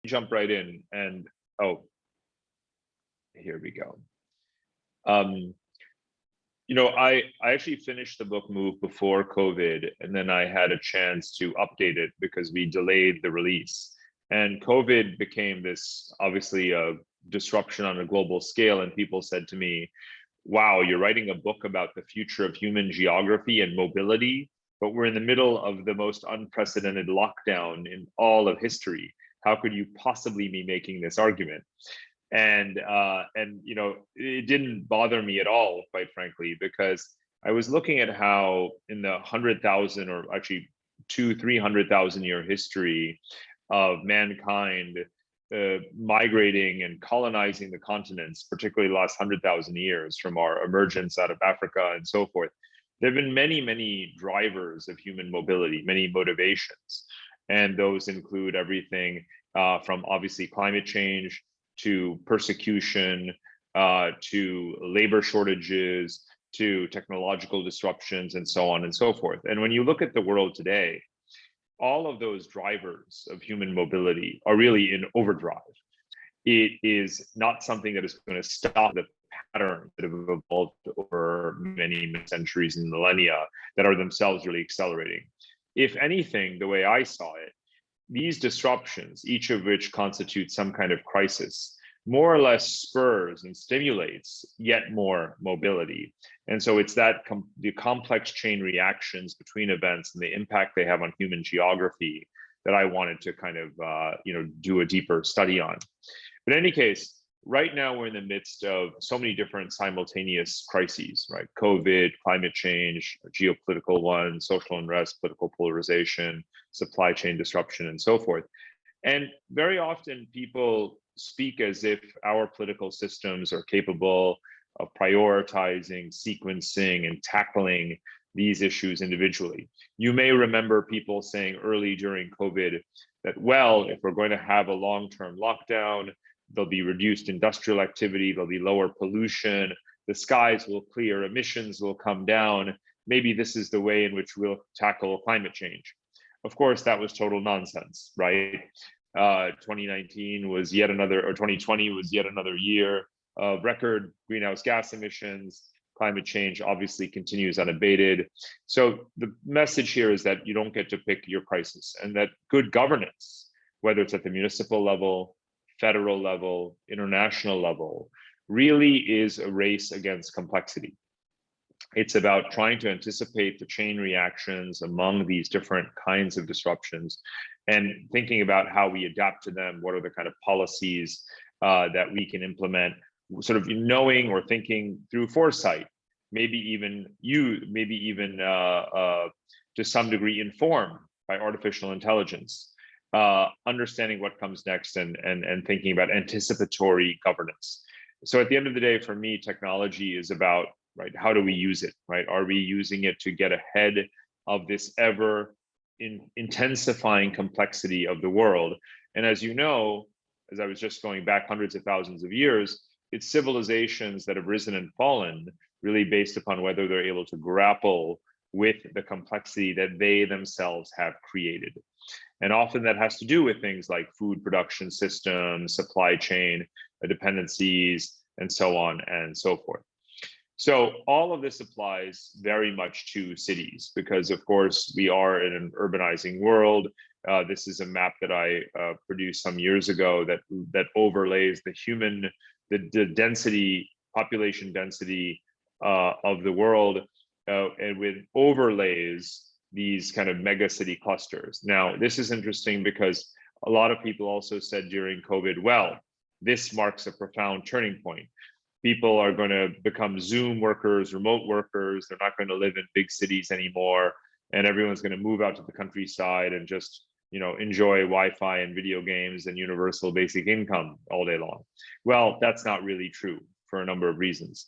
jump right in and, oh, here we go. I actually finished the book Move before COVID, and then I had a chance to update it because we delayed the release. And COVID became this, obviously, a disruption on a global scale. And people said to me, wow, you're writing a book about the future of human geography and mobility, but we're in the middle of the most unprecedented lockdown in all of history. How could you possibly be making this argument? And it didn't bother me at all, quite frankly, because I was looking at how in the 100,000 or actually 300,000 year history of mankind migrating and colonizing the continents, particularly the last 100,000 years from our emergence out of Africa and so forth. There have been many, many drivers of human mobility, many motivations. And those include everything from obviously climate change to persecution, to labor shortages, to technological disruptions, and so on and so forth. And when you look at the world today, all of those drivers of human mobility are really in overdrive. It is not something that is going to stop the patterns that have evolved over many centuries and millennia that are themselves really accelerating. If anything, the way I saw it, these disruptions, each of which constitutes some kind of crisis, more or less spurs and stimulates yet more mobility. And so it's that the complex chain reactions between events and the impact they have on human geography that I wanted to kind of do a deeper study on. But in any case, right now we're in the midst of so many different simultaneous crises, right? COVID, climate change, geopolitical ones, social unrest, political polarization, supply chain disruption, and so forth. And very often people speak as if our political systems are capable of prioritizing, sequencing, and tackling these issues individually. You may remember people saying early during COVID that, well, if we're going to have a long-term lockdown, there'll be reduced industrial activity, there'll be lower pollution, the skies will clear, emissions will come down. Maybe this is the way in which we'll tackle climate change. Of course, that was total nonsense, right? 2019 was yet another, or 2020 was yet another year of record greenhouse gas emissions. Climate change obviously continues unabated. So the message here is that you don't get to pick your crisis, and that good governance, whether it's at the municipal level, federal level, international level, really is a race against complexity. It's about trying to anticipate the chain reactions among these different kinds of disruptions and thinking about how we adapt to them. What are the kind of policies that we can implement, sort of knowing or thinking through foresight, maybe even to some degree informed by artificial intelligence, understanding what comes next and thinking about anticipatory governance. So at the end of the day, for me, technology is about, right, how do we use it, right? Are we using it to get ahead of this ever intensifying complexity of the world? And as you know, as I was just going back hundreds of thousands of years, it's civilizations that have risen and fallen really based upon whether they're able to grapple with the complexity that they themselves have created. And often that has to do with things like food production systems, supply chain dependencies, and so on and so forth. So all of this applies very much to cities because, of course, we are in an urbanizing world. This is a map that I produced some years ago that overlays the density, population density of the world, and with overlays these kind of mega city clusters. Now, this is interesting because a lot of people also said during COVID, well, this marks a profound turning point. People are going to become Zoom workers, remote workers. They're not going to live in big cities anymore. And everyone's going to move out to the countryside and just, enjoy Wi-Fi and video games and universal basic income all day long. Well, that's not really true for a number of reasons.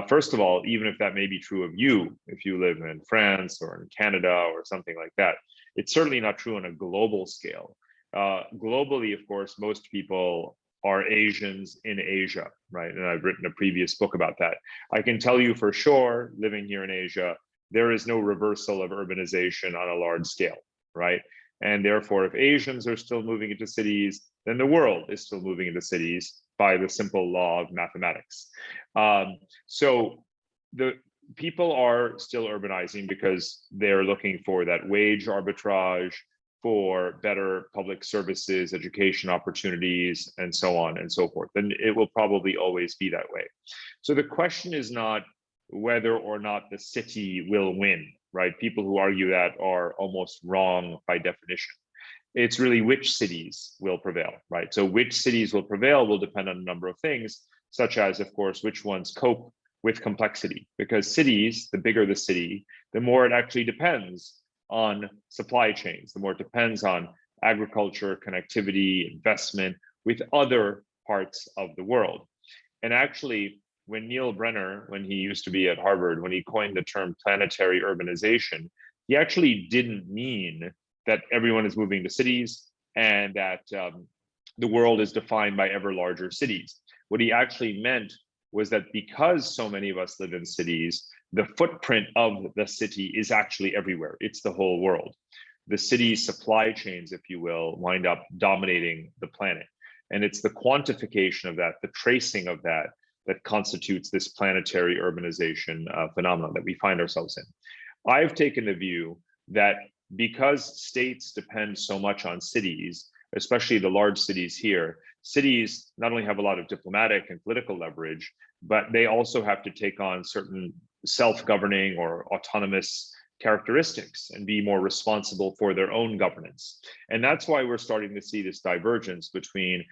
First of all, even if that may be true of you, if you live in France or in Canada or something like that, it's certainly not true on a global scale. Globally, of course, most people are Asians in Asia, right? And I've written a previous book about that. I can tell you for sure, living here in Asia, there is no reversal of urbanization on a large scale, right? And therefore, if Asians are still moving into cities, then the world is still moving into cities by the simple law of mathematics. So the people are still urbanizing because they're looking for that wage arbitrage, for better public services, education opportunities, and so on and so forth. And it will probably always be that way. So the question is not whether or not the city will win, right? People who argue that are almost wrong by definition. It's really which cities will prevail, right? So which cities will prevail will depend on a number of things, such as, of course, which ones cope with complexity, because cities, the bigger the city, the more it actually depends on supply chains, the more it depends on agriculture, connectivity, investment with other parts of the world. And actually, when Neil Brenner, when he used to be at Harvard, when he coined the term planetary urbanization, he actually didn't mean that everyone is moving to cities and that the world is defined by ever larger cities. What he actually meant was that because so many of us live in cities, the footprint of the city is actually everywhere. It's the whole world. The city's supply chains, if you will, wind up dominating the planet. And it's the quantification of that, the tracing of that, that constitutes this planetary urbanization phenomenon that we find ourselves in. I've taken the view that because states depend so much on cities, especially the large cities here, cities not only have a lot of diplomatic and political leverage, but they also have to take on certain self-governing or autonomous characteristics and be more responsible for their own governance. And that's why we're starting to see this divergence between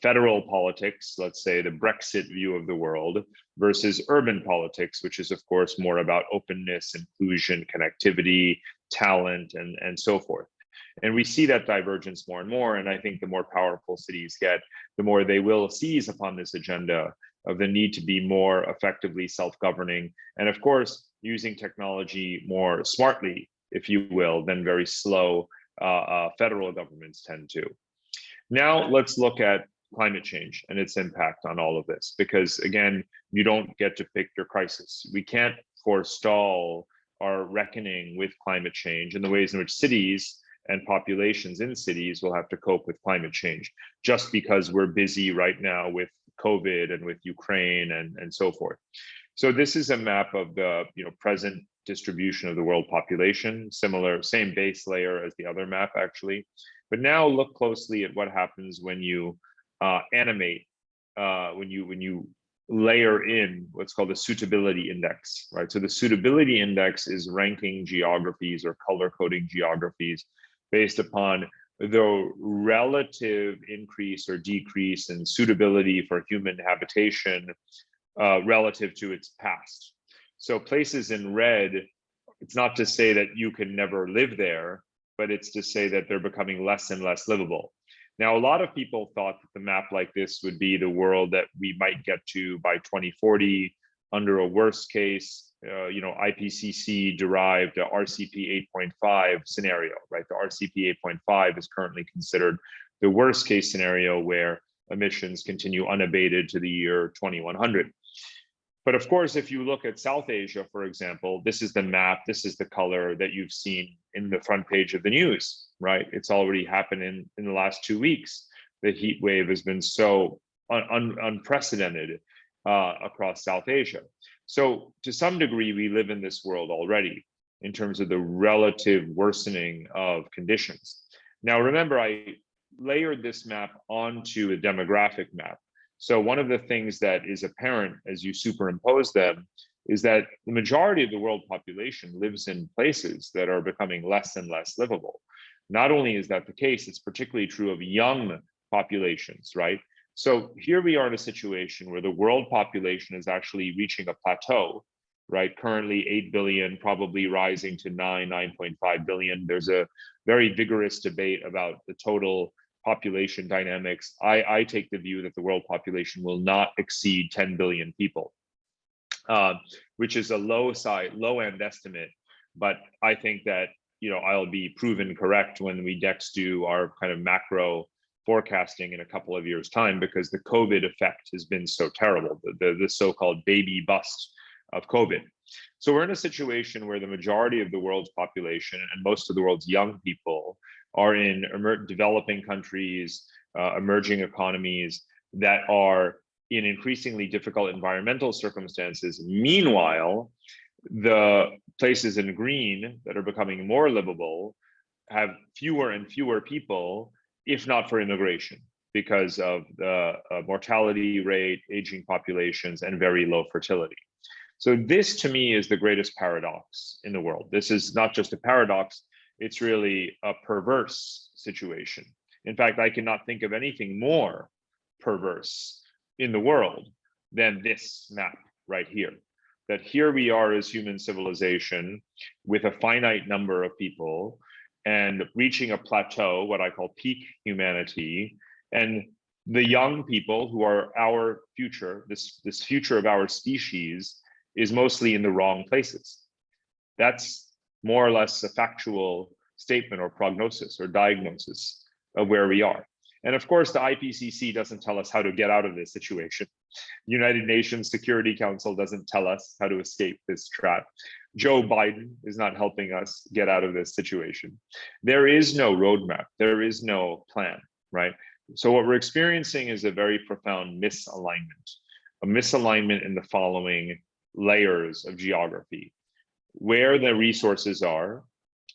federal politics, let's say the Brexit view of the world, versus urban politics, which is of course more about openness, inclusion, connectivity, talent, and so forth. And we see that divergence more and more. And I think the more powerful cities get, the more they will seize upon this agenda of the need to be more effectively self-governing. And of course, using technology more smartly, if you will, than very slow federal governments tend to. Now let's look at climate change and its impact on all of this, because again, you don't get to pick your crisis. We can't forestall our reckoning with climate change and the ways in which cities and populations in cities will have to cope with climate change, just because we're busy right now with COVID and with Ukraine and so forth. So this is a map of the present distribution of the world population, same base layer as the other map actually. But now look closely at what happens when you animate, when you layer in what's called a suitability index, right? So the suitability index is ranking geographies or color coding geographies based upon the relative increase or decrease in suitability for human habitation relative to its past. So places in red, it's not to say that you can never live there, but it's to say that they're becoming less and less livable. Now, a lot of people thought that the map like this would be the world that we might get to by 2040 under a worst case, IPCC derived RCP 8.5 scenario, right? The RCP 8.5 is currently considered the worst case scenario where emissions continue unabated to the year 2100. But of course, if you look at South Asia, for example, this is the map, this is the color that you've seen in the front page of the news, right? It's already happened in the last 2 weeks. The heat wave has been so unprecedented across South Asia. So to some degree, we live in this world already in terms of the relative worsening of conditions. Now, remember, I layered this map onto a demographic map. So one of the things that is apparent as you superimpose them is that the majority of the world population lives in places that are becoming less and less livable. Not only is that the case, it's particularly true of young populations, right? So here we are in a situation where the world population is actually reaching a plateau, right? Currently 8 billion, probably rising to 9.5 billion. There's a very vigorous debate about the total population dynamics. I take the view that the world population will not exceed 10 billion people, which is a low end estimate. But I think that I'll be proven correct when we next do our kind of macro forecasting in a couple of years' time, because the COVID effect has been so terrible, the so-called baby bust of COVID. So we're in a situation where the majority of the world's population and most of the world's young people are in developing countries, emerging economies that are in increasingly difficult environmental circumstances. Meanwhile, the places in green that are becoming more livable have fewer and fewer people, if not for immigration, because of the mortality rate, aging populations, and very low fertility. So this, to me, is the greatest paradox in the world. This is not just a paradox, it's really a perverse situation. In fact, I cannot think of anything more perverse in the world than this map right here. That here we are as human civilization with a finite number of people and reaching a plateau, what I call peak humanity, and the young people who are our future, this future of our species, is mostly in the wrong places. That's more or less a factual statement or prognosis or diagnosis of where we are. And of course, the IPCC doesn't tell us how to get out of this situation. United Nations Security Council doesn't tell us how to escape this trap. Joe Biden is not helping us get out of this situation. There is no roadmap. There is no plan, right? So what we're experiencing is a very profound misalignment, a misalignment in the following layers of geography: where the resources are,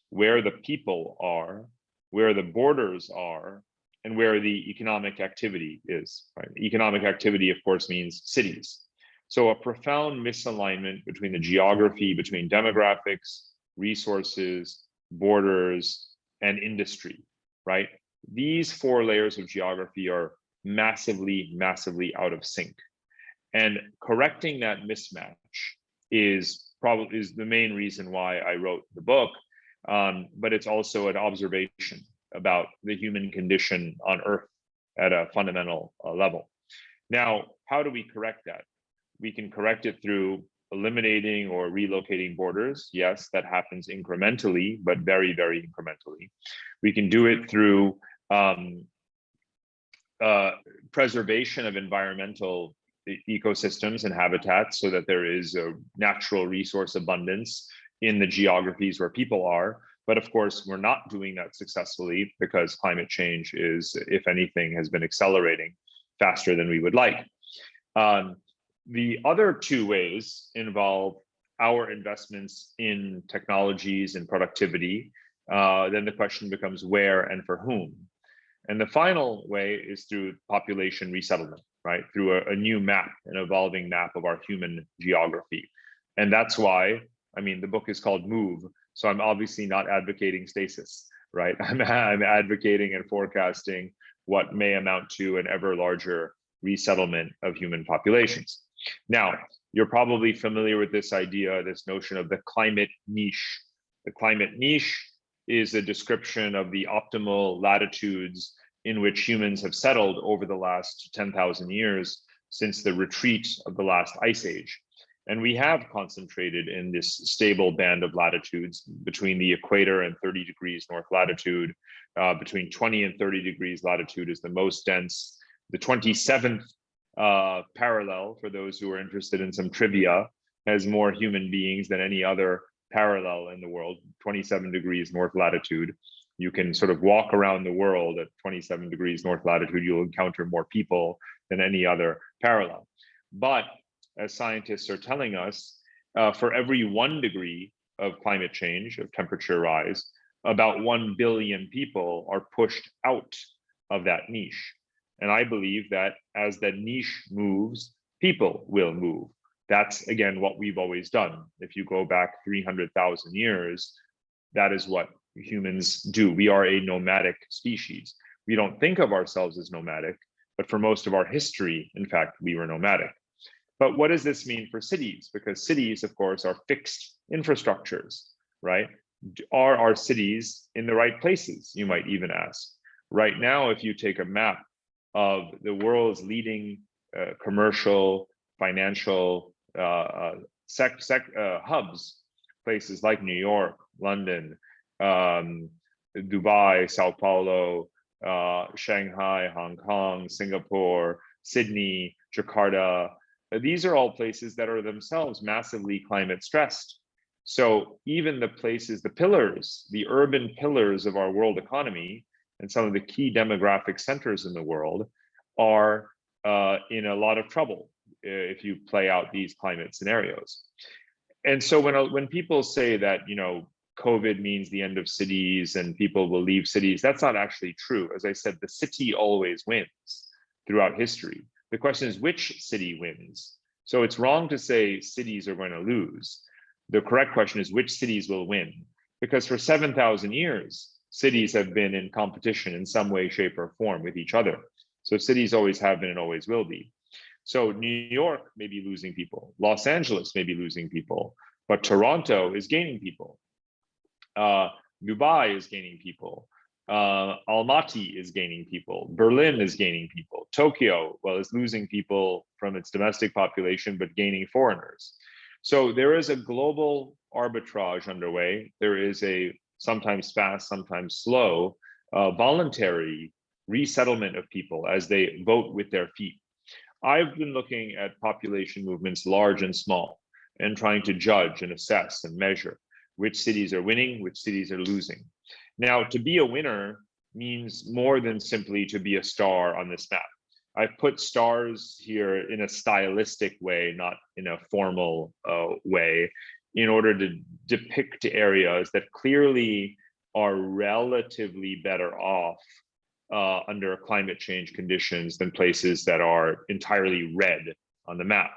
where the people are, where the borders are, and where the economic activity is, right? Economic activity, of course, means cities. So a profound misalignment between the geography, between demographics, resources, borders, and industry, right? These four layers of geography are massively, massively out of sync. And correcting that mismatch is the main reason why I wrote the book, but it's also an observation about the human condition on Earth at a fundamental level. Now, how do we correct that? We can correct it through eliminating or relocating borders. Yes, that happens incrementally, but very, very incrementally. We can do it through preservation of environmental ecosystems and habitats so that there is a natural resource abundance in the geographies where people are. But of course, we're not doing that successfully because climate change is, if anything, has been accelerating faster than we would like. The other two ways involve our investments in technologies and productivity. Then the question becomes where and for whom. And the final way is through population resettlement, right? Through a new map, an evolving map of our human geography. And that's why, I mean, the book is called Move. So I'm obviously not advocating stasis, right? I'm advocating and forecasting what may amount to an ever larger resettlement of human populations. Now, you're probably familiar with this idea, this notion of the climate niche. The climate niche is a description of the optimal latitudes in which humans have settled over the last 10,000 years since the retreat of the last ice age. And we have concentrated in this stable band of latitudes between the equator and 30 degrees north latitude. Between 20 and 30 degrees latitude is the most dense. The 27th parallel, for those who are interested in some trivia, has more human beings than any other parallel in the world. 27 degrees north latitude. You can sort of walk around the world at 27 degrees north latitude. You'll encounter more people than any other parallel. But as scientists are telling us, for every 1 degree of climate change, of temperature rise, about 1 billion people are pushed out of that niche. And I believe that as the niche moves, people will move. That's, again, what we've always done. If you go back 300,000 years, that is what humans do. We are a nomadic species. We don't think of ourselves as nomadic, but for most of our history, in fact, we were nomadic. But what does this mean for cities? Because cities, of course, are fixed infrastructures, right? Are our cities in the right places, you might even ask? Right now, if you take a map of the world's leading commercial, financial hubs, places like New York, London, Dubai, Sao Paulo, Shanghai, Hong Kong, Singapore, Sydney, Jakarta. These are all places that are themselves massively climate stressed. So even the places, the pillars, the urban pillars of our world economy, and some of the key demographic centers in the world are in a lot of trouble if you play out these climate scenarios. And so when people say that, COVID means the end of cities and people will leave cities, that's not actually true. As I said, the city always wins throughout history. The question is, which city wins? So it's wrong to say cities are going to lose. The correct question is, which cities will win? Because for 7,000 years, cities have been in competition in some way, shape, or form with each other. So cities always have been and always will be. So New York may be losing people, Los Angeles may be losing people, but Toronto is gaining people. Dubai is gaining people. Almaty is gaining people. Berlin is gaining people. Tokyo, well, is losing people from its domestic population, but gaining foreigners. So there is a global arbitrage underway. There is a sometimes fast, sometimes slow, voluntary resettlement of people as they vote with their feet. I've been looking at population movements large and small and trying to judge and assess and measure which cities are winning, which cities are losing. Now, to be a winner means more than simply to be a star on this map. I've put stars here in a stylistic way, not in a formal way, in order to depict areas that clearly are relatively better off under climate change conditions than places that are entirely red on the map.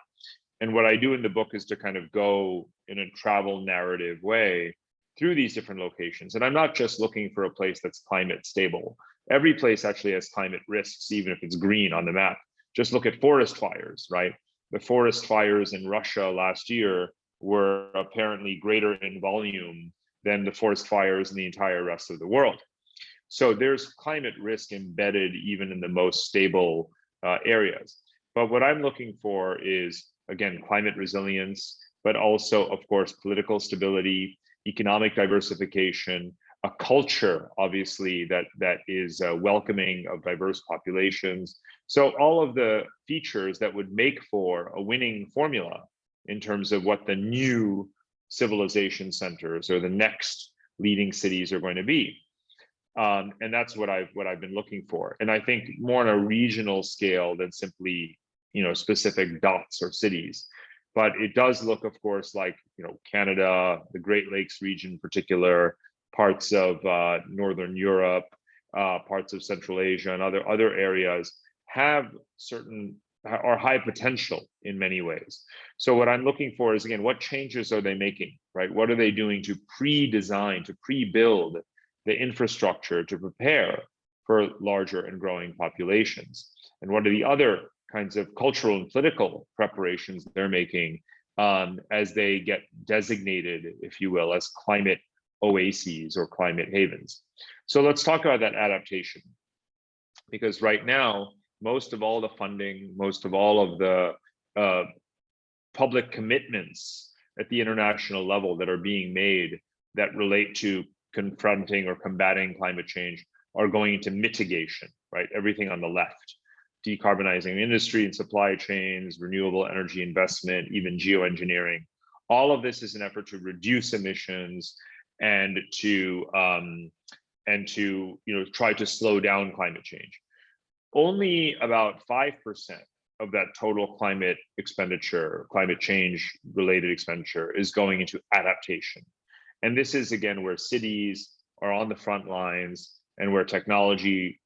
And what I do in the book is to kind of go in a travel narrative way through these different locations. And I'm not just looking for a place that's climate stable. Every place actually has climate risks, even if it's green on the map. Just look at forest fires, right? The forest fires in Russia last year were apparently greater in volume than the forest fires in the entire rest of the world. So there's climate risk embedded even in the most stable areas. But what I'm looking for is, again, climate resilience, but also, of course, political stability, economic diversification, a culture, obviously, that is welcoming of diverse populations. So all of the features that would make for a winning formula in terms of what the new civilization centers or the next leading cities are going to be. And that's what I've been looking for. And I think more on a regional scale than simply, specific dots or cities. But it does look, of course, like, Canada, the Great Lakes region in particular, parts of Northern Europe, parts of Central Asia and other areas are high potential in many ways. So what I'm looking for is, again, what changes are they making, right? What are they doing to pre-design, to pre-build the infrastructure to prepare for larger and growing populations? And what are the other kinds of cultural and political preparations they're making as they get designated, if you will, as climate oases or climate havens? So let's talk about that adaptation, because right now, most of all the funding, most of all of the public commitments at the international level that are being made that relate to confronting or combating climate change are going into mitigation, right? Everything on the left, decarbonizing industry and supply chains, renewable energy investment, even geoengineering. All of this is an effort to reduce emissions and to try to slow down climate change. Only about 5% of that total climate expenditure, climate change related expenditure, is going into adaptation. And this is, again, where cities are on the front lines and where technology,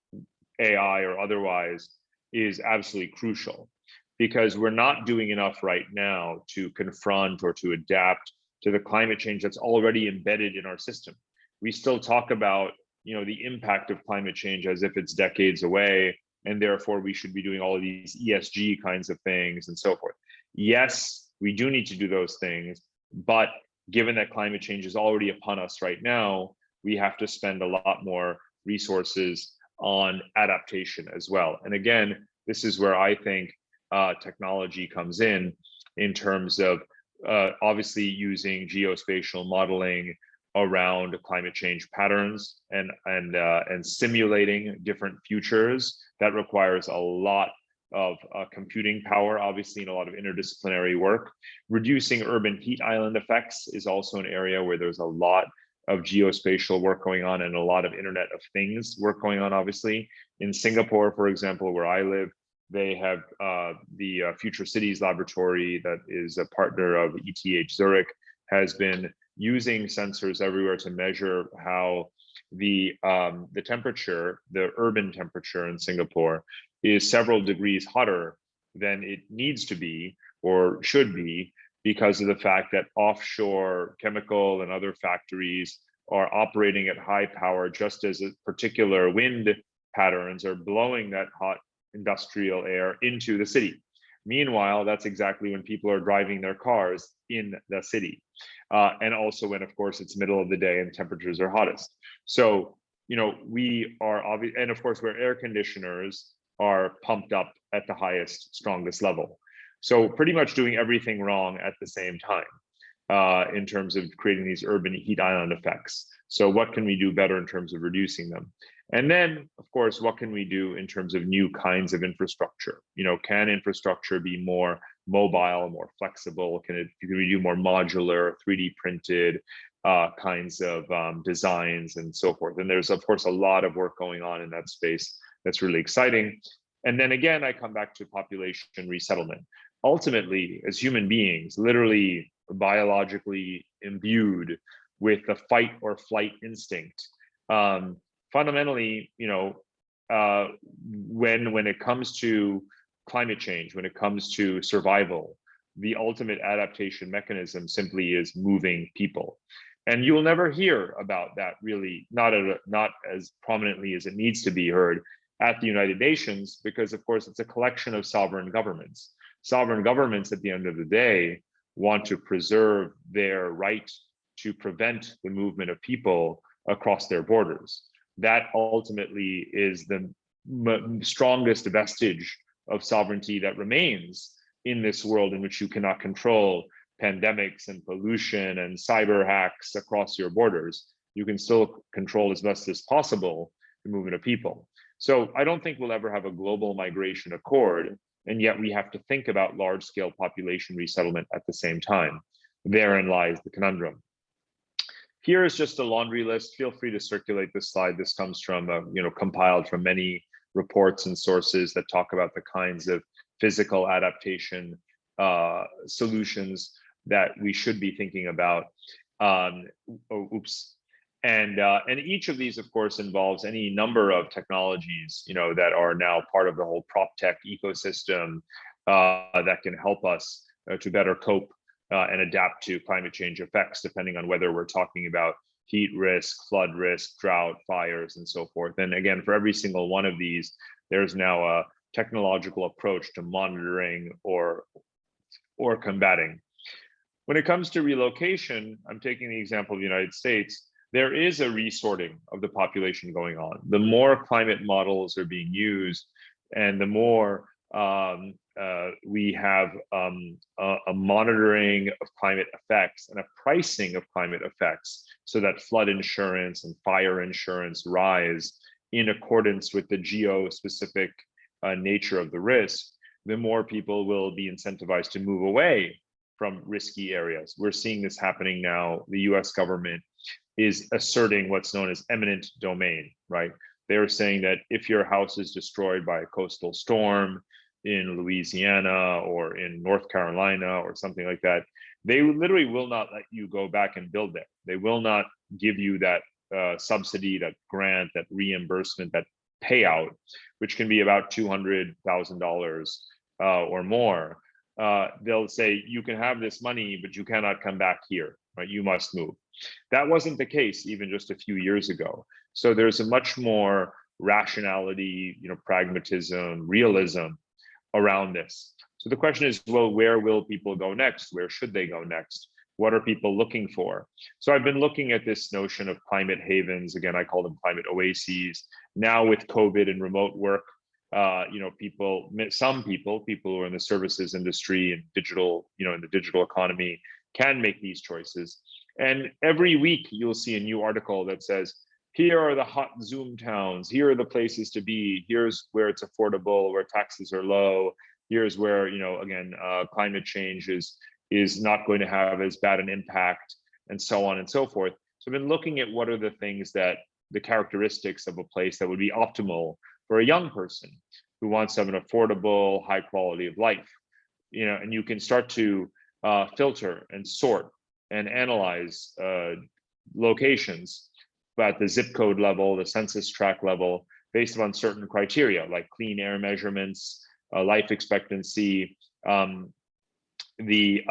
AI or otherwise, is absolutely crucial, because we're not doing enough right now to confront or to adapt to the climate change that's already embedded in our system. We still talk about, the impact of climate change as if it's decades away, and therefore we should be doing all of these ESG kinds of things and so forth. Yes, we do need to do those things, but given that climate change is already upon us right now, we have to spend a lot more resources on adaptation as well. And again, this is where I think technology comes in terms of obviously using geospatial modeling around climate change patterns and simulating different futures. That requires a lot of computing power, obviously, and a lot of interdisciplinary work. Reducing urban heat island effects is also an area where there's a lot of geospatial work going on and a lot of Internet of Things work going on, obviously. In Singapore, for example, where I live, they have the Future Cities Laboratory that is a partner of ETH Zurich, has been using sensors everywhere to measure how the temperature, the urban temperature in Singapore, is several degrees hotter than it needs to be or should be, because of the fact that offshore chemical and other factories are operating at high power, just as a particular wind patterns are blowing that hot industrial air into the city. Meanwhile, that's exactly when people are driving their cars in the city. And also when, of course, it's middle of the day and temperatures are hottest. So, we are obvious, and of course, where air conditioners are pumped up at the highest, strongest level. So pretty much doing everything wrong at the same time in terms of creating these urban heat island effects. So what can we do better in terms of reducing them? And then, of course, what can we do in terms of new kinds of infrastructure? Can infrastructure be more mobile, more flexible? Can we do more modular, 3D printed kinds of designs and so forth? And there's, of course, a lot of work going on in that space that's really exciting. And then again, I come back to population resettlement. Ultimately, as human beings, literally biologically imbued with the fight or flight instinct, fundamentally, when it comes to climate change, when it comes to survival, the ultimate adaptation mechanism simply is moving people. And you will never hear about that, really, not as prominently as it needs to be heard at the United Nations, because of course it's a collection of sovereign governments. Sovereign governments at the end of the day want to preserve their right to prevent the movement of people across their borders. That ultimately is the strongest vestige of sovereignty that remains in this world in which you cannot control pandemics and pollution and cyber hacks across your borders. You can still control as best as possible the movement of people. So I don't think we'll ever have a global migration accord, and yet we have to think about large-scale population resettlement at the same time. Therein lies the conundrum. Here is just a laundry list. Feel free to circulate this slide. This comes from, compiled from many reports and sources that talk about the kinds of physical adaptation solutions that we should be thinking about. And each of these, of course, involves any number of technologies, that are now part of the whole prop tech ecosystem that can help us to better cope and adapt to climate change effects, depending on whether we're talking about heat risk, flood risk, drought, fires, and so forth. And again, for every single one of these, there's now a technological approach to monitoring or combating. When it comes to relocation, I'm taking the example of the United States. There is a resorting of the population going on. The more climate models are being used, and the more we have a monitoring of climate effects and a pricing of climate effects, so that flood insurance and fire insurance rise in accordance with the geo-specific nature of the risk, the more people will be incentivized to move away from risky areas. We're seeing this happening now. The US government is asserting what's known as eminent domain, right? They're saying that if your house is destroyed by a coastal storm in Louisiana or in North Carolina or something like that, they literally will not let you go back and build there. They will not give you that subsidy, that grant, that reimbursement, that payout, which can be about $200,000 or more. They'll say, you can have this money, but you cannot come back here, right? You must move. That wasn't the case even just a few years ago. So there's a much more rationality, pragmatism, realism around this. So the question is, well, where will people go next? Where should they go next? What are people looking for? So I've been looking at this notion of climate havens. Again, I call them climate oases. Now with COVID and remote work, some people who are in the services industry and digital, in the digital economy, can make these choices. And every week you'll see a new article that says, here are the hot Zoom towns, here are the places to be, here's where it's affordable, where taxes are low, here's where, climate change is not going to have as bad an impact, and so on and so forth. So I've been looking at what are the things that the characteristics of a place that would be optimal for a young person who wants to have an affordable, high quality of life. And you can start to filter and sort and analyze locations at the zip code level, the census tract level, based on certain criteria like clean air measurements, life expectancy, the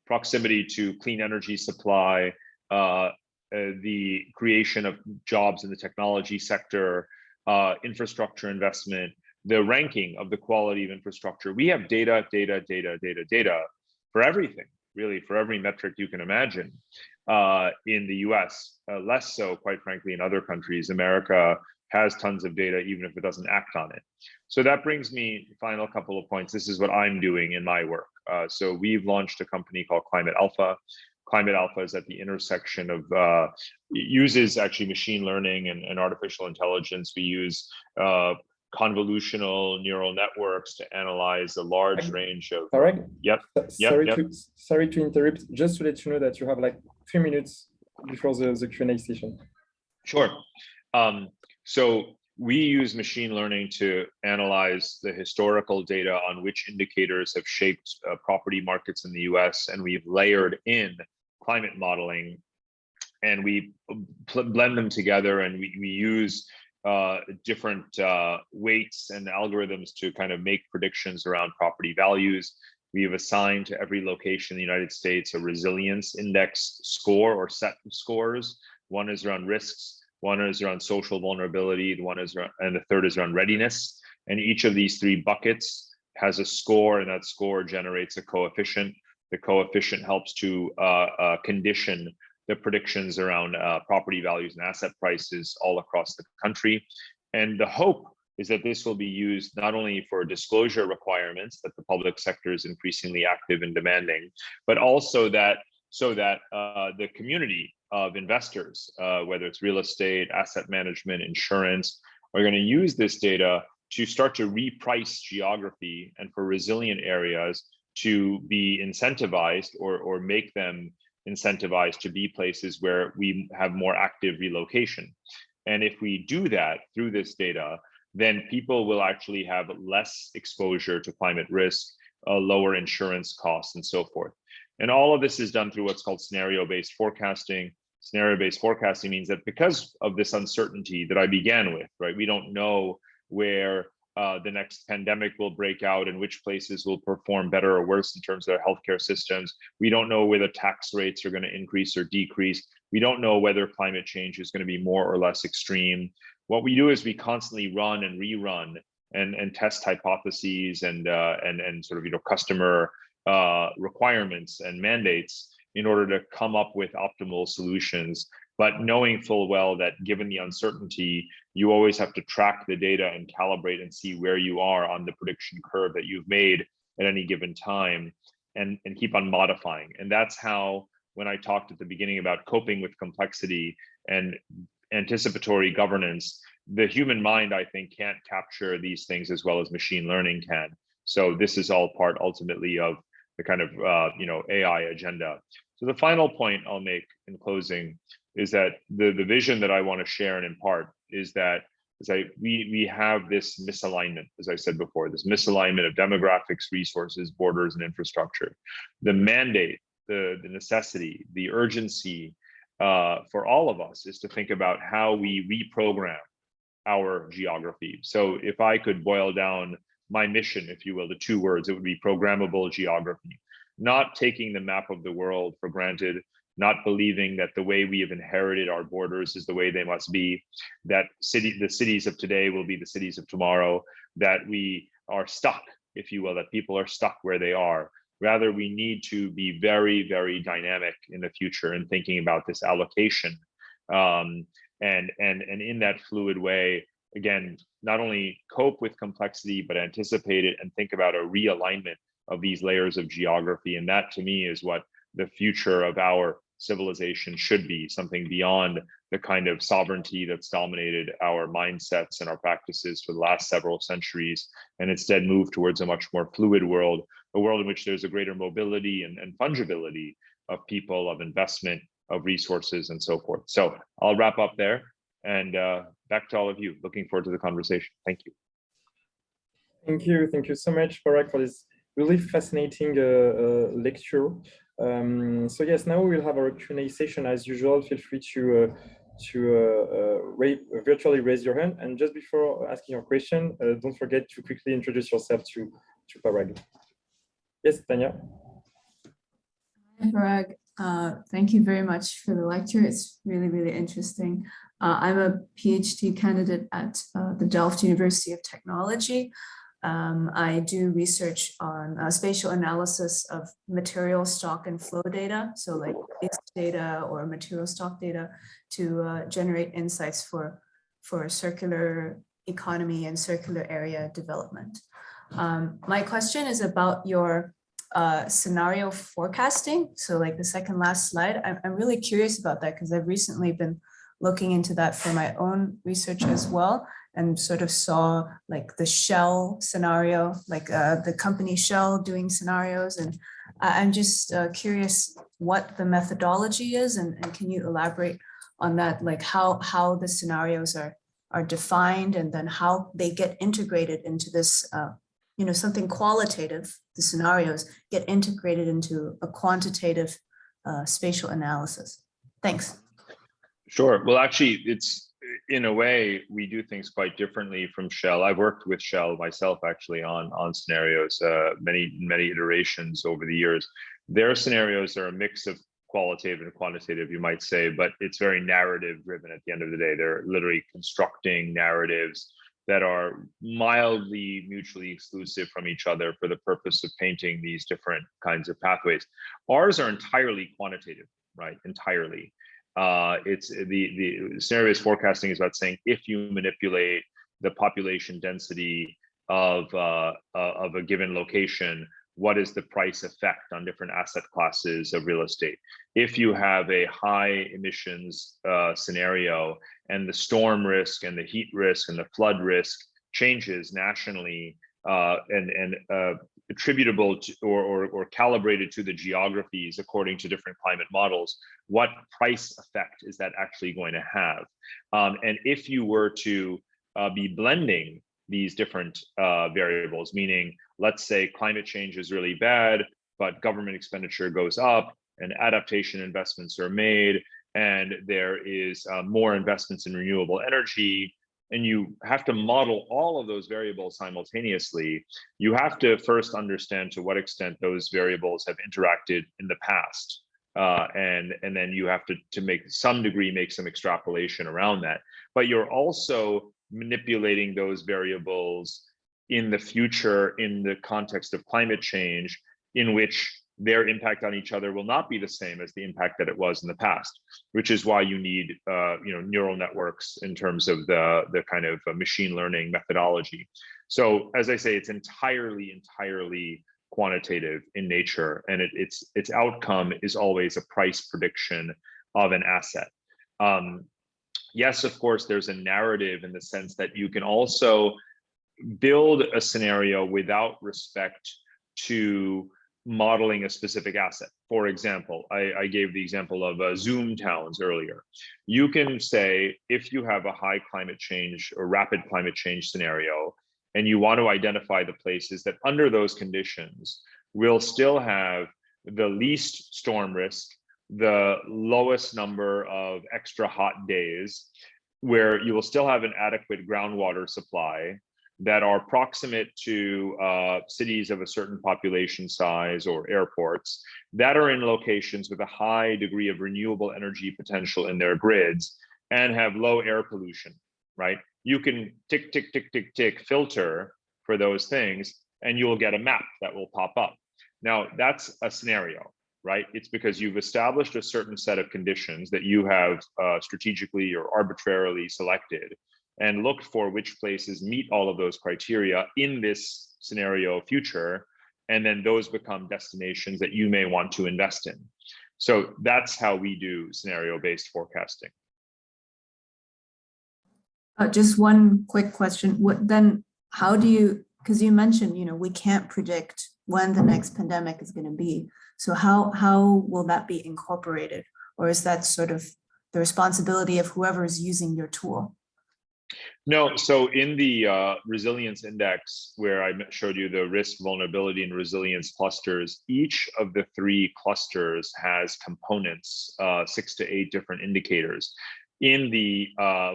proximity to clean energy supply, the creation of jobs in the technology sector, infrastructure investment, the ranking of the quality of infrastructure. We have data for everything, really, for every metric you can imagine in the US, less so, quite frankly, in other countries. America has tons of data, even if it doesn't act on it. So that brings me final couple of points. This is what I'm doing in my work. So we've launched a company called Climate Alpha. Climate Alpha is at the intersection of, uses actually machine learning and artificial intelligence. We use convolutional neural networks to analyze a large range of. Parag? Yep. Sorry to interrupt. Just to let you know that you have like 3 minutes before the Q&A session. Sure. So we use machine learning to analyze the historical data on which indicators have shaped property markets in the US, and we've layered in climate modeling, and we blend them together, and we use different weights and algorithms to kind of make predictions around property values. We have assigned to every location in the United States a resilience index score or set of scores. One is around risks, one is around social vulnerability, and the third is around readiness. And each of these 3 buckets has a score, and that score generates a coefficient. The coefficient helps to condition the predictions around property values and asset prices all across the country. And the hope is that this will be used not only for disclosure requirements that the public sector is increasingly active in demanding, but also that the community of investors, whether it's real estate, asset management, insurance, are going to use this data to start to reprice geography, and for resilient areas to be incentivized or make them incentivized to be places where we have more active relocation. And if we do that through this data, then people will actually have less exposure to climate risk, lower insurance costs, and so forth. And all of this is done through what's called scenario-based forecasting. Scenario-based forecasting means that because of this uncertainty that I began with, right? We don't know where the next pandemic will break out and which places will perform better or worse in terms of their healthcare systems. We don't know whether tax rates are going to increase or decrease. We don't know whether climate change is going to be more or less extreme. What we do is we constantly run and rerun and test hypotheses and sort of customer requirements and mandates in order to come up with optimal solutions, but knowing full well that given the uncertainty, you always have to track the data and calibrate and see where you are on the prediction curve that you've made at any given time, and keep on modifying. And that's how, when I talked at the beginning about coping with complexity and anticipatory governance, the human mind, I think, can't capture these things as well as machine learning can. So this is all part ultimately of the kind of AI agenda. So the final point I'll make in closing is that the vision that I want to share and impart is that we have this misalignment, as I said before, this misalignment of demographics, resources, borders, and infrastructure. The mandate, the necessity, the urgency for all of us is to think about how we reprogram our geography. So if I could boil down my mission, if you will, to 2 words, it would be programmable geography. Not taking the map of the world for granted, not believing that the way we have inherited our borders is the way they must be, that the cities of today will be the cities of tomorrow, that we are stuck, if you will, that people are stuck where they are. Rather, we need to be very, very dynamic in the future and thinking about this allocation. And in that fluid way, again, not only cope with complexity, but anticipate it and think about a realignment of these layers of geography. And that, to me, is what the future of our civilization should be, something beyond the kind of sovereignty that's dominated our mindsets and our practices for the last several centuries, and instead move towards a much more fluid world, a world in which there's a greater mobility and fungibility of people, of investment, of resources and so forth. So I'll wrap up there, and back to all of you. Looking forward to the conversation. Thank you. Thank you so much, Parag, for this really fascinating lecture. So yes, now we'll have our Q&A session as usual. Feel free to virtually raise your hand. And just before asking your question, don't forget to quickly introduce yourself to Parag. Yes, Tanya. Hi, Parag. Thank you very much for the lecture. It's really, really interesting. I'm a PhD candidate at the Delft University of Technology. I do research on spatial analysis of material stock and flow data, so like waste data or material stock data, to generate insights for circular economy and circular area development. My question is about your scenario forecasting. So like the second last slide, I'm really curious about that because I've recently been looking into that for my own research as well, and sort of saw like the Shell scenario, like the company Shell doing scenarios. And I'm just curious what the methodology is, and can you elaborate on that, like how the scenarios are defined, and then how they get integrated into this, something qualitative, the scenarios get integrated into a quantitative spatial analysis. Thanks. Sure. Well, actually, it's in a way we do things quite differently from Shell. I've worked with Shell myself, actually, on scenarios, many iterations over the years. Their scenarios are a mix of qualitative and quantitative, you might say, but it's very narrative driven at the end of the day. They're literally constructing narratives that are mildly mutually exclusive from each other for the purpose of painting these different kinds of pathways. Ours are entirely quantitative, right? Entirely. It's the scenario-based forecasting is about saying, if you manipulate the population density of a given location, what is the price effect on different asset classes of real estate? If you have a high emissions scenario, and the storm risk and the heat risk and the flood risk changes nationally, and attributable to or calibrated to the geographies according to different climate models, what price effect is that actually going to have? And if you were to be blending these different variables, meaning, let's say climate change is really bad, but government expenditure goes up and adaptation investments are made, and there is more investments in renewable energy, and you have to model all of those variables simultaneously, you have to first understand to what extent those variables have interacted in the past. And then you have to make some extrapolation around that. But you're also manipulating those variables in the future in the context of climate change, in which their impact on each other will not be the same as the impact that it was in the past, which is why you need neural networks in terms of the kind of machine learning methodology. So as I say, it's entirely quantitative in nature, and its outcome is always a price prediction of an asset. Yes, of course, there's a narrative in the sense that you can also build a scenario without respect to modeling a specific asset. For example, I gave the example of Zoom towns earlier. You can say, if you have a high climate change or rapid climate change scenario, and you want to identify the places that under those conditions will still have the least storm risk, the lowest number of extra hot days, where you will still have an adequate groundwater supply, that are proximate to cities of a certain population size or airports, that are in locations with a high degree of renewable energy potential in their grids, and have low air pollution, right? You can tick, filter for those things, and you will get a map that will pop up. Now, that's a scenario, right? It's because you've established a certain set of conditions that you have strategically or arbitrarily selected, and looked for which places meet all of those criteria in this scenario future, and then those become destinations that you may want to invest in. So that's how we do scenario-based forecasting. Just one quick question. How do you, because you mentioned, we can't predict when the next pandemic is going to be. So how will that be incorporated? or is that sort of the responsibility of whoever is using your tool? No, so in the resilience index, where I showed you the risk, vulnerability, and resilience clusters, each of the 3 clusters has components, 6 to 8 different indicators. In the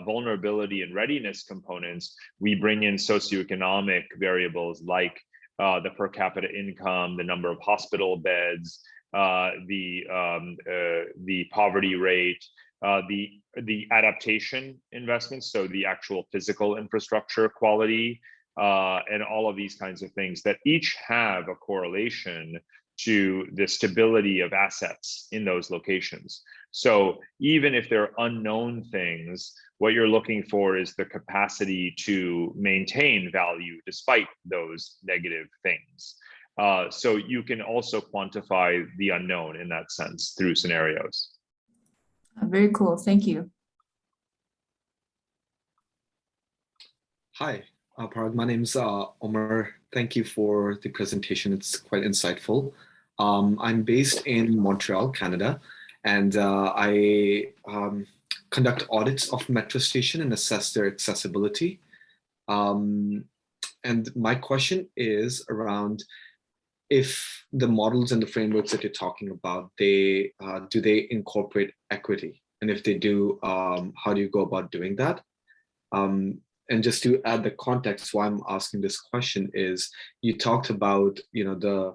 vulnerability and readiness components, we bring in socioeconomic variables like the per capita income, the number of hospital beds, the poverty rate, the adaptation investments, so the actual physical infrastructure quality, and all of these kinds of things that each have a correlation to the stability of assets in those locations. So even if they're unknown things, what you're looking for is the capacity to maintain value despite those negative things. So you can also quantify the unknown in that sense through scenarios. Very cool. Thank you. Hi, Parag. My name's Omar. Thank you for the presentation. It's quite insightful. I'm based in Montreal, Canada, and I conduct audits of metro station and assess their accessibility. And my question is around if the models and the frameworks that you're talking about, do they incorporate equity? And if they do, how do you go about doing that? And just to add the context why I'm asking this question is, you talked about, the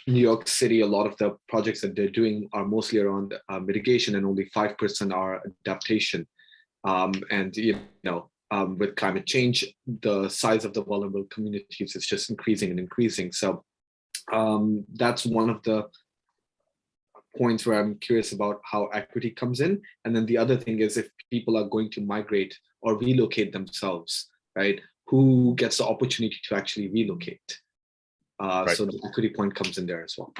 New York City, a lot of the projects that they're doing are mostly around mitigation, and only 5% are adaptation. With climate change, the size of the vulnerable communities is just increasing and increasing. So that's one of the points where I'm curious about how equity comes in. And then the other thing is, if people are going to migrate or relocate themselves, right? Who gets the opportunity to actually relocate? Right. So the equity point comes in there as well.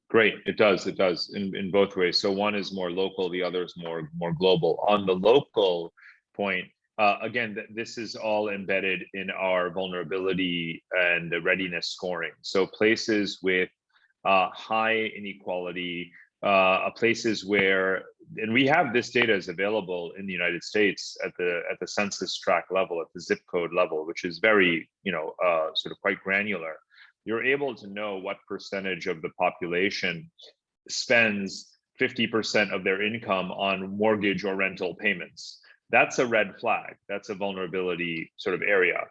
Great, it does in both ways. So one is more local, the other is more global. On the local point, again, this is all embedded in our vulnerability and the readiness scoring. So places with high inequality, places where, and we have this data is available in the United States at the census tract level, at the zip code level, which is very, sort of quite granular. You're able to know what percentage of the population spends 50% of their income on mortgage or rental payments. That's a red flag. That's a vulnerability sort of area.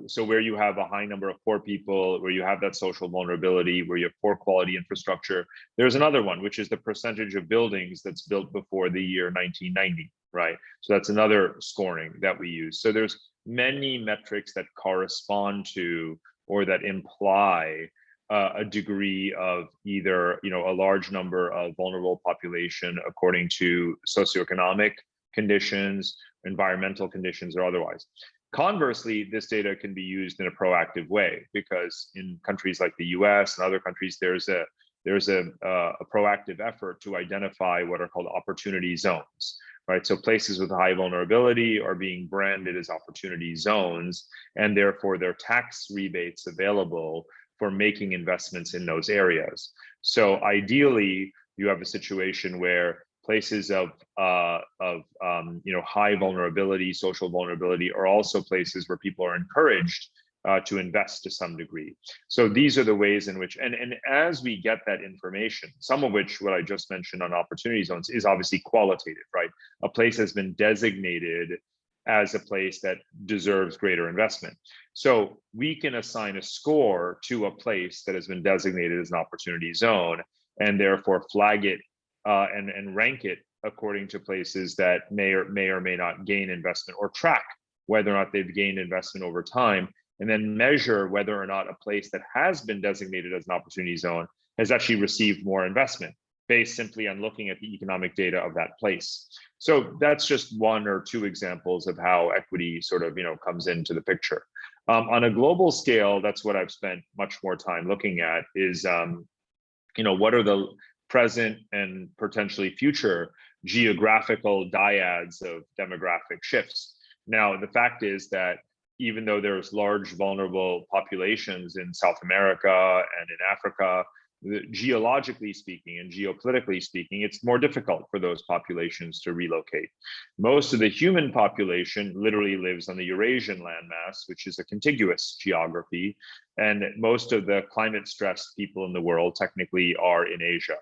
So where you have a high number of poor people, where you have that social vulnerability, where you have poor quality infrastructure, there's another one, which is the percentage of buildings that's built before the year 1990, right? So that's another scoring that we use. So there's many metrics that correspond to or that imply a degree of either, a large number of vulnerable population according to socioeconomic conditions, environmental conditions, or otherwise. Conversely, this data can be used in a proactive way, because in countries like the US and other countries, there's a proactive effort to identify what are called opportunity zones, right? So places with high vulnerability are being branded as opportunity zones, and therefore there are tax rebates available for making investments in those areas. So ideally, you have a situation where places of high vulnerability, social vulnerability, are also places where people are encouraged to invest to some degree. So these are the ways in which, and as we get that information, some of which what I just mentioned on opportunity zones is obviously qualitative, right? A place has been designated as a place that deserves greater investment. So we can assign a score to a place that has been designated as an opportunity zone, and therefore flag it and rank it according to places that may or may not gain investment, or track whether or not they've gained investment over time, and then measure whether or not a place that has been designated as an opportunity zone has actually received more investment based simply on looking at the economic data of that place. So that's just one or two examples of how equity sort of, comes into the picture. On a global scale, that's what I've spent much more time looking at is, what are the present and potentially future geographical dyads of demographic shifts. Now, the fact is that even though there's large vulnerable populations in South America and in Africa, geologically speaking and geopolitically speaking, it's more difficult for those populations to relocate. Most of the human population literally lives on the Eurasian landmass, which is a contiguous geography, and most of the climate stressed people in the world technically are in Asia.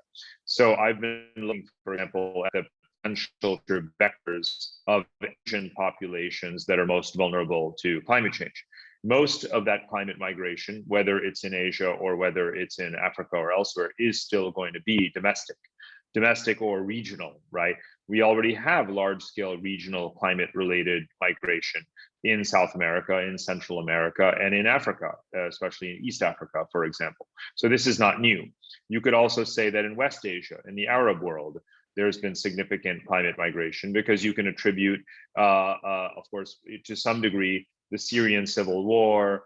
So I've been looking, for example, at the potential vectors of Asian populations that are most vulnerable to climate change. Most of that climate migration, whether it's in Asia or whether it's in Africa or elsewhere, is still going to be domestic or regional, right? We already have large-scale regional climate-related migration in South America, in Central America, and in Africa, especially in East Africa, for example. So this is not new. You could also say that in West Asia, in the Arab world, there's been significant climate migration because you can attribute, of course, to some degree, the Syrian civil war,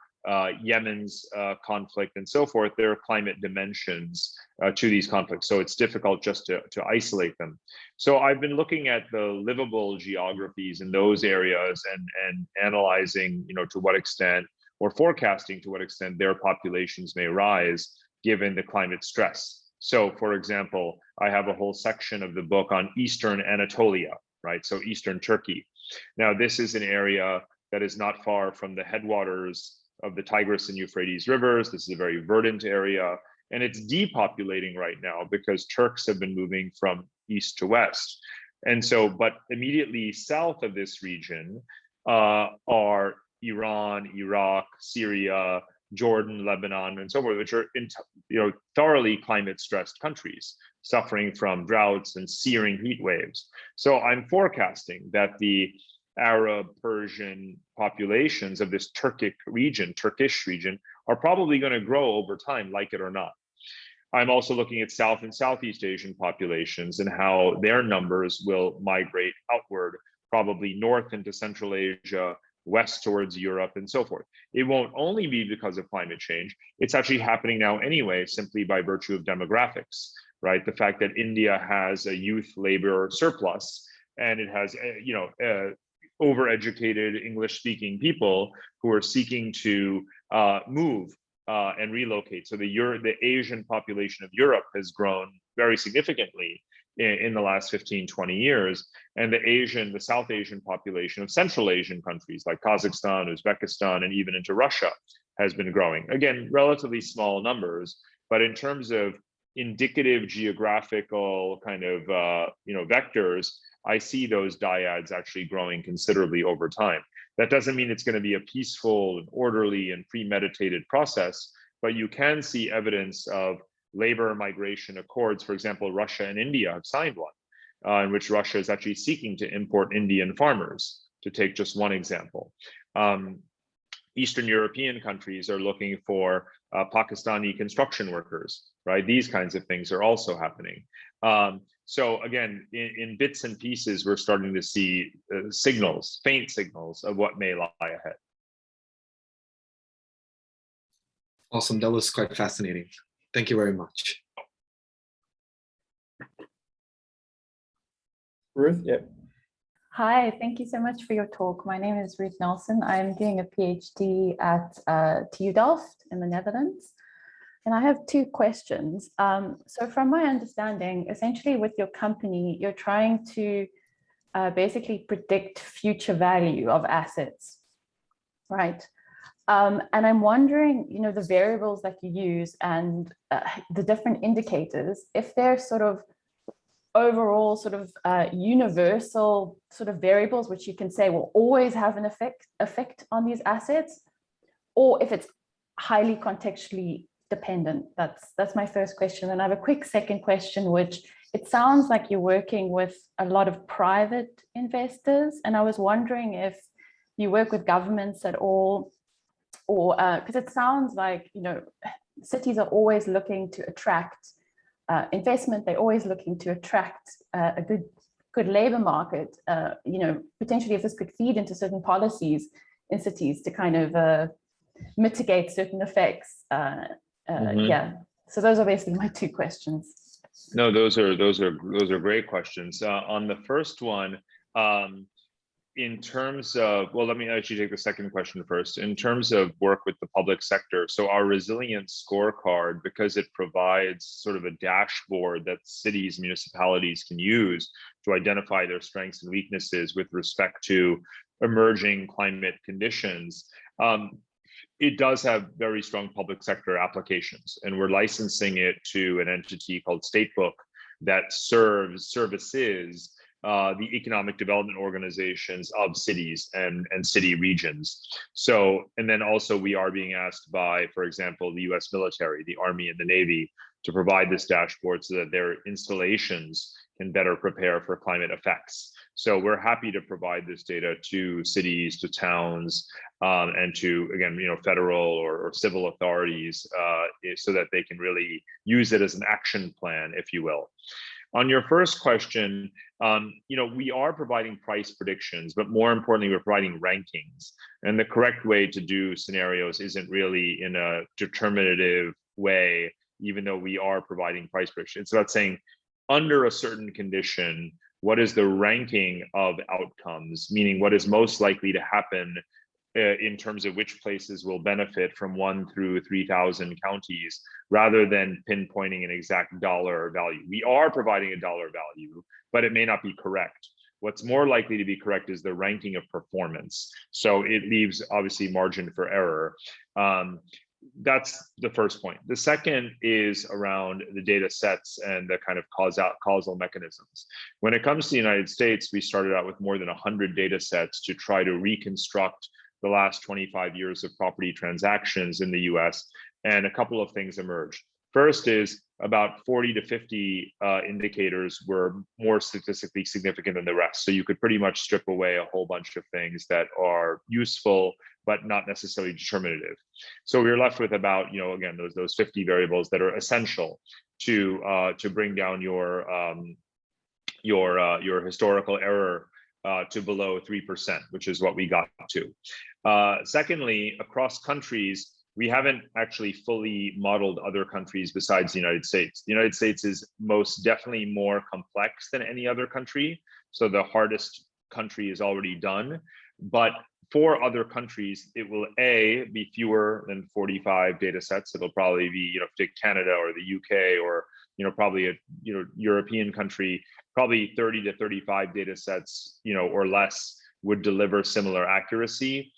Yemen's conflict, and so forth. There are climate dimensions to these conflicts, so it's difficult just to isolate them. So I've been looking at the livable geographies in those areas and analyzing, to what extent, or forecasting to what extent their populations may rise given the climate stress. So, for example, I have a whole section of the book on Eastern Anatolia, right? So Eastern Turkey. Now, this is an area that is not far from the headwaters of the Tigris and Euphrates rivers. This is a very verdant area, and it's depopulating right now because Turks have been moving from east to west. And so, but immediately south of this region are Iran, Iraq, Syria, Jordan, Lebanon, and so forth, which are thoroughly climate stressed countries suffering from droughts and searing heat waves. So I'm forecasting that the Arab, Persian populations of this Turkish region, are probably going to grow over time, like it or not. I'm also looking at South and Southeast Asian populations and how their numbers will migrate outward, probably north into Central Asia, west towards Europe, and so forth. It won't only be because of climate change. It's actually happening now anyway, simply by virtue of demographics, right? The fact that India has a youth labor surplus, and it has, overeducated English-speaking people who are seeking to move and relocate. So the Asian population of Europe has grown very significantly in the last 15, 20 years. And the South Asian population of Central Asian countries like Kazakhstan, Uzbekistan, and even into Russia has been growing. Again, relatively small numbers, but in terms of indicative geographical kind of vectors, I see those dyads actually growing considerably over time. That doesn't mean it's going to be a peaceful and orderly and premeditated process, but you can see evidence of labor migration accords. For example, Russia and India have signed one, in which Russia is actually seeking to import Indian farmers, to take just one example. Eastern European countries are looking for Pakistani construction workers, right? These kinds of things are also happening. So again, in bits and pieces, we're starting to see signals, faint signals of what may lie ahead. Awesome, that was quite fascinating. Thank you very much. Ruth, yeah. Hi, thank you so much for your talk. My name is Ruth Nelson. I'm doing a PhD at TU Delft in the Netherlands. And I have two questions. So from my understanding, essentially with your company, you're trying to basically predict future value of assets, right? And I'm wondering, the variables that you use and the different indicators, if they're sort of overall sort of universal sort of variables, which you can say will always have an effect on these assets, or if it's highly contextually dependent. That's my first question. And I have a quick second question, which it sounds like you're working with a lot of private investors. And I was wondering if you work with governments at all, or because it sounds like, cities are always looking to attract investment. They're always looking to attract a good labor market. Potentially if this could feed into certain policies in cities to kind of mitigate certain effects. Yeah, so those are basically my two questions. No, those are great questions. On the first one, in terms of, well, let me actually take the second question first. In terms of work with the public sector, so our resilience scorecard, because it provides sort of a dashboard that cities, municipalities can use to identify their strengths and weaknesses with respect to emerging climate conditions, it does have very strong public sector applications, and we're licensing it to an entity called Statebook that services the economic development organizations of cities and city regions. So, and then also we are being asked by, for example, the US military, the Army and the Navy to provide this dashboard so that their installations can better prepare for climate effects. So we're happy to provide this data to cities, to towns, and to, again, federal or civil authorities so that they can really use it as an action plan, if you will. On your first question, we are providing price predictions, but more importantly, we're providing rankings. And the correct way to do scenarios isn't really in a determinative way, even though we are providing price predictions. It's about saying, under a certain condition, what is the ranking of outcomes, meaning what is most likely to happen in terms of which places will benefit from 1 through 3,000 counties, rather than pinpointing an exact dollar value. We are providing a dollar value, but it may not be correct. What's more likely to be correct is the ranking of performance. So it leaves obviously margin for error. That's the first point. The second is around the data sets and the kind of causal mechanisms. When it comes to the United States, we started out with more than 100 data sets to try to reconstruct the last 25 years of property transactions in the US, and a couple of things emerged. First is about 40 to 50 indicators were more statistically significant than the rest. So you could pretty much strip away a whole bunch of things that are useful, but not necessarily determinative. So we were left with about, again, those 50 variables that are essential to bring down your historical error to below 3%, which is what we got to. Secondly, across countries, we haven't actually fully modeled other countries besides the United States. The United States is most definitely more complex than any other country. So the hardest country is already done. But for other countries, it will be fewer than 45 data sets. It'll probably be, take Canada or the UK or, probably a, European country, probably 30 to 35 data sets, or less would deliver similar accuracy.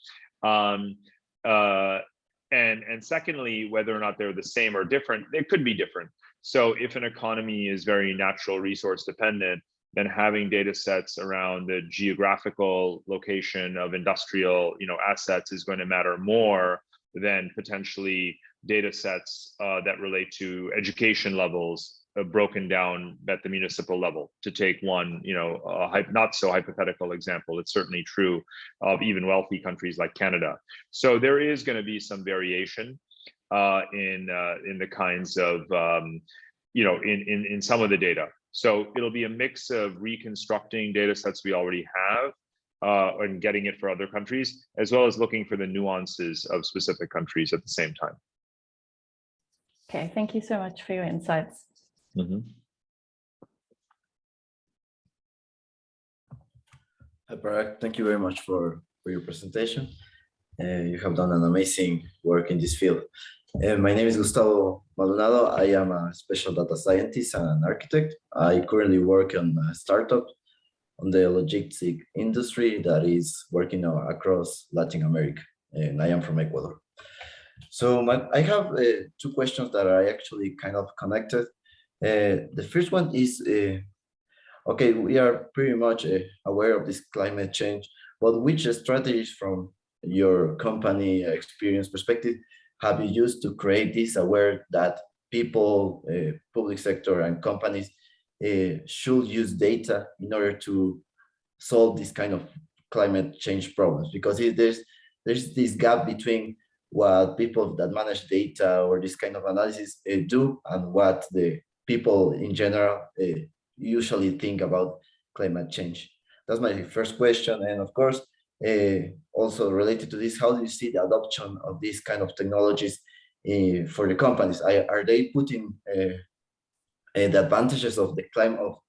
And secondly, whether or not they're the same or different, they could be different. So if an economy is very natural resource dependent, then having data sets around the geographical location of industrial, assets is going to matter more than potentially data sets that relate to education levels broken down at the municipal level. To take one, not so hypothetical example, it's certainly true of even wealthy countries like Canada. So there is going to be some variation in the kinds of, in some of the data. So it'll be a mix of reconstructing data sets we already have and getting it for other countries, as well as looking for the nuances of specific countries at the same time. Okay, thank you so much for your insights. Mm-hmm. Hi, Parag. Thank you very much for your presentation. You have done an amazing work in this field. My name is Gustavo Maldonado. I am a special data scientist and an architect. I currently work on a startup on the logistic industry that is working across Latin America, and I am from Ecuador. So I have 2 questions that are actually kind of connected. The first one is, okay, we are pretty much aware of this climate change, but which strategies from your company experience perspective have you used to create this aware that people, public sector and companies should use data in order to solve this kind of climate change problems? Because there's this gap between what people that manage data or this kind of analysis do and what the people in general usually think about climate change. That's my first question. And of course, also related to this, how do you see the adoption of these kind of technologies for the companies? Are they putting the advantages of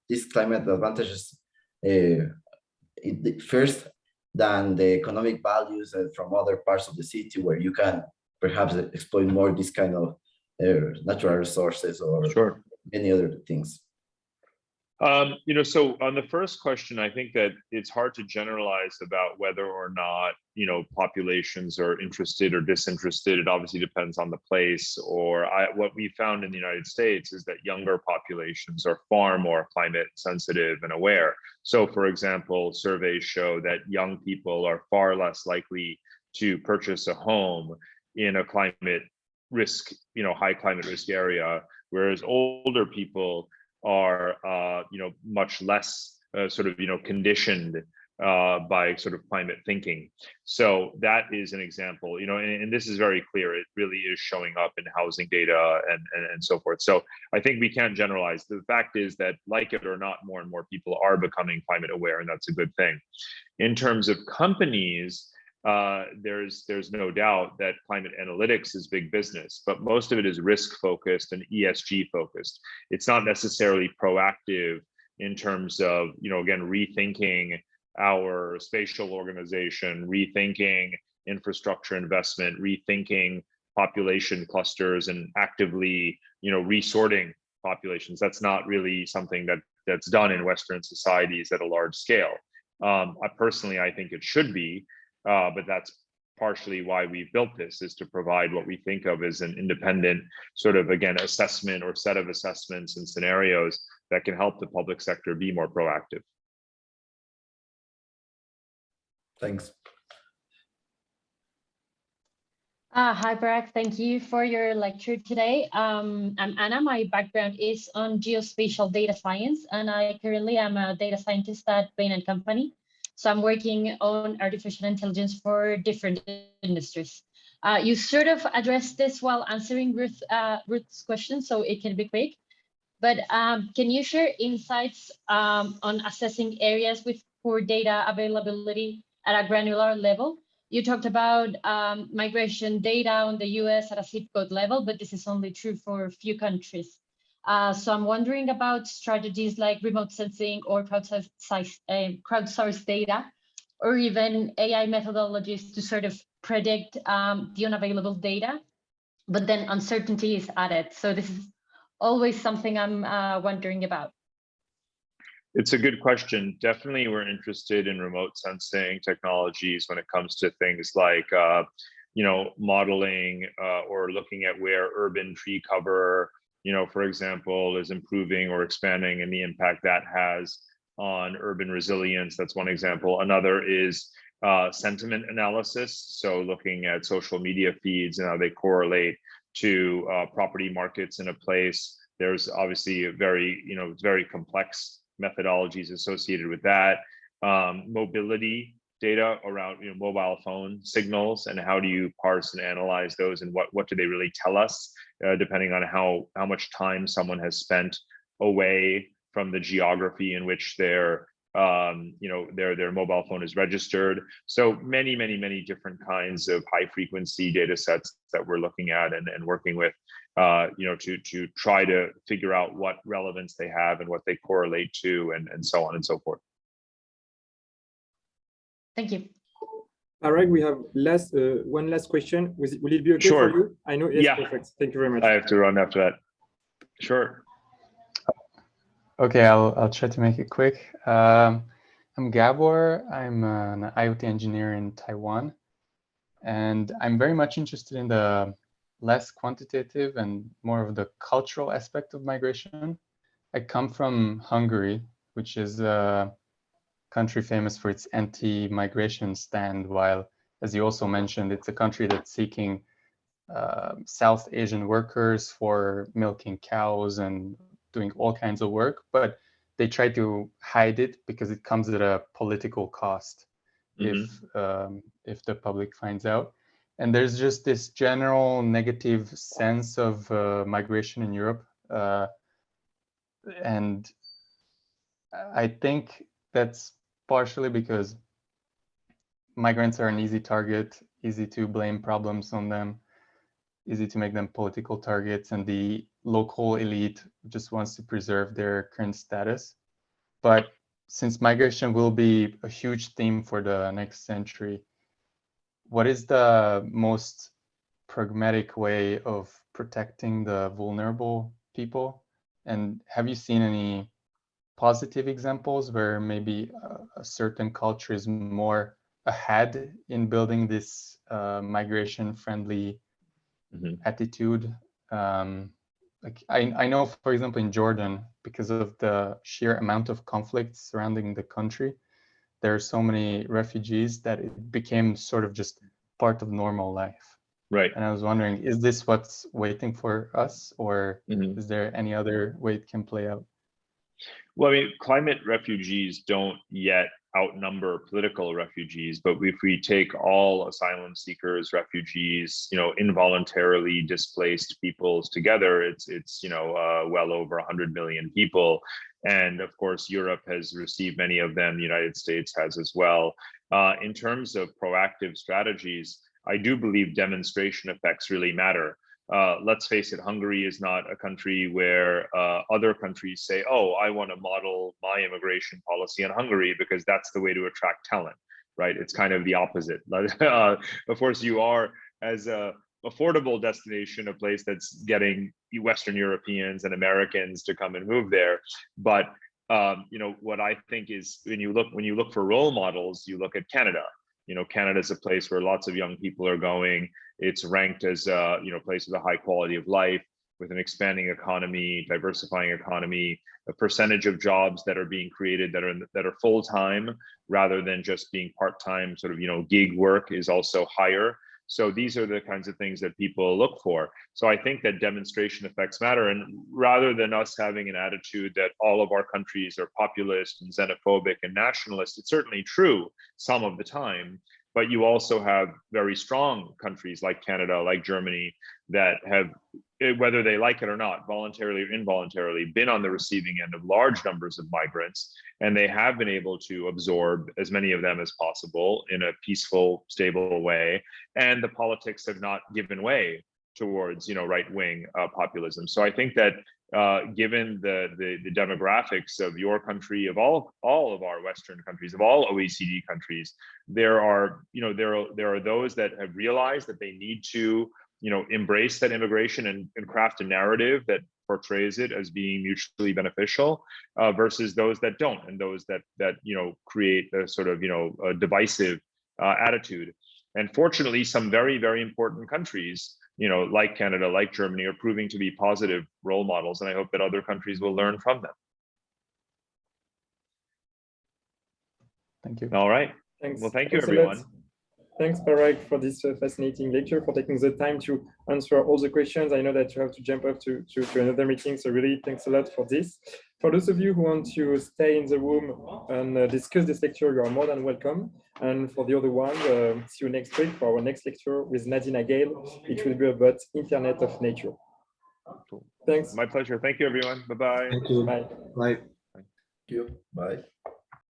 these climate advantages first than the economic values from other parts of the city where you can perhaps exploit more this kind of natural resources or Sure. many other things? So on the first question, I think that it's hard to generalize about whether or not, populations are interested or disinterested. It obviously depends on the place. What we found in the United States is that younger populations are far more climate sensitive and aware. So for example, surveys show that young people are far less likely to purchase a home in a climate risk, high climate risk area, whereas older people are much less conditioned by sort of climate thinking. So that is an example, and this is very clear. It really is showing up in housing data and so forth. So I think we can't generalize. The fact is that, like it or not, more and more people are becoming climate aware, and that's a good thing. In terms of companies, there's no doubt that climate analytics is big business, but most of it is risk focused and ESG focused. It's not necessarily proactive in terms of, again, rethinking our spatial organization, rethinking infrastructure investment, rethinking population clusters, and actively, resorting populations. That's not really something that's done in Western societies at a large scale. I think it should be. But that's partially why we've built this, is to provide what we think of as an independent sort of, again, assessment or set of assessments and scenarios that can help the public sector be more proactive. Thanks. Hi, Parag. Thank you for your lecture today. I'm Anna. My background is on geospatial data science, and I currently am a data scientist at Bain & Company. So I'm working on artificial intelligence for different industries. You sort of addressed this while answering Ruth's question, so it can be quick. But can you share insights on assessing areas with poor data availability at a granular level? You talked about migration data on the US at a zip code level, but this is only true for a few countries. So I'm wondering about strategies like remote sensing or crowdsourced data, or even AI methodologies to sort of predict the unavailable data, but then uncertainty is added. So this is always something I'm wondering about. It's a good question. Definitely, we're interested in remote sensing technologies when it comes to things like, modeling or looking at where urban tree cover, for example, is improving or expanding and the impact that has on urban resilience. That's one example. Another is sentiment analysis. So looking at social media feeds and how they correlate to property markets in a place. There's obviously very complex methodologies associated with that. Mobility data around mobile phone signals, and how do you parse and analyze those, and what do they really tell us, depending on how much time someone has spent away from the geography in which their mobile phone is registered. So many different kinds of high frequency data sets that we're looking at and working with, to try to figure out what relevance they have and what they correlate to, and so on and so forth. Thank you. Parag, we have one last question. Will it be okay Sure. for you? I know. Yes, Yeah. Perfect. Thank you very much. I have to run after that. Sure. Okay, I'll try to make it quick. I'm Gabor. I'm an IoT engineer in Taiwan, and I'm very much interested in the less quantitative and more of the cultural aspect of migration. I come from Hungary, which is a country famous for its anti-migration stand, while, as you also mentioned, it's a country that's seeking South Asian workers for milking cows and doing all kinds of work, but they try to hide it because it comes at a political cost if the public finds out. And there's just this general negative sense of migration in Europe. And I think that's partially because migrants are an easy target, easy to blame problems on them, easy to make them political targets, and the local elite just wants to preserve their current status. But since migration will be a huge theme for the next century, what is the most pragmatic way of protecting the vulnerable people? And have you seen any positive examples where maybe a certain culture is more ahead in building this migration-friendly attitude? Like I know, for example, in Jordan, because of the sheer amount of conflict surrounding the country, there are so many refugees that it became sort of just part of normal life. Right. And I was wondering, is this what's waiting for us, or is there any other way it can play out? Well, I mean, climate refugees don't yet outnumber political refugees, but if we take all asylum seekers, refugees, involuntarily displaced peoples together, it's well over 100 million people. And of course, Europe has received many of them. The United States has as well. In terms of proactive strategies, I do believe demonstration effects really matter. Let's face it, Hungary is not a country where other countries say, oh, I want to model my immigration policy in Hungary because that's the way to attract talent, right? It's kind of the opposite. Of course, you are, as a affordable destination, a place that's getting Western Europeans and Americans to come and move there. But what I think is when you look for role models, you look at Canada. Canada is a place where lots of young people are going. It's ranked as a place with a high quality of life, with an expanding economy, diversifying economy, a percentage of jobs that are being created that are full time rather than just being part time, sort of gig work is also higher. So these are the kinds of things that people look for. So I think that demonstration effects matter. And rather than us having an attitude that all of our countries are populist and xenophobic and nationalist, it's certainly true some of the time, but you also have very strong countries like Canada, like Germany, that have, whether they like it or not, voluntarily or involuntarily, been on the receiving end of large numbers of migrants, and they have been able to absorb as many of them as possible in a peaceful, stable way, and the politics have not given way towards right-wing populism. So I think that given the demographics of your country, of all of our Western countries, of all OECD countries, there are those that have realized that they need to embrace that immigration and craft a narrative that portrays it as being mutually beneficial, versus those that don't, and those that create a sort of a divisive attitude. And fortunately, some very, very important countries, like Canada, like Germany, are proving to be positive role models, and I hope that other countries will learn from them. Thank you. All right. Thanks. Well, thank you, Thanks everyone. Thanks, Parag, for this fascinating lecture, for taking the time to answer all the questions. I know that you have to jump up to another meeting, so really thanks a lot for this. For those of you who want to stay in the room and discuss this lecture, you are more than welcome. And for the other one, see you next week for our next lecture with Nadina Gale. It will be about Internet of Nature. Cool. Thanks. My pleasure. Thank you, everyone. Bye-bye. Thank you. Bye. Bye. Thank you. Bye.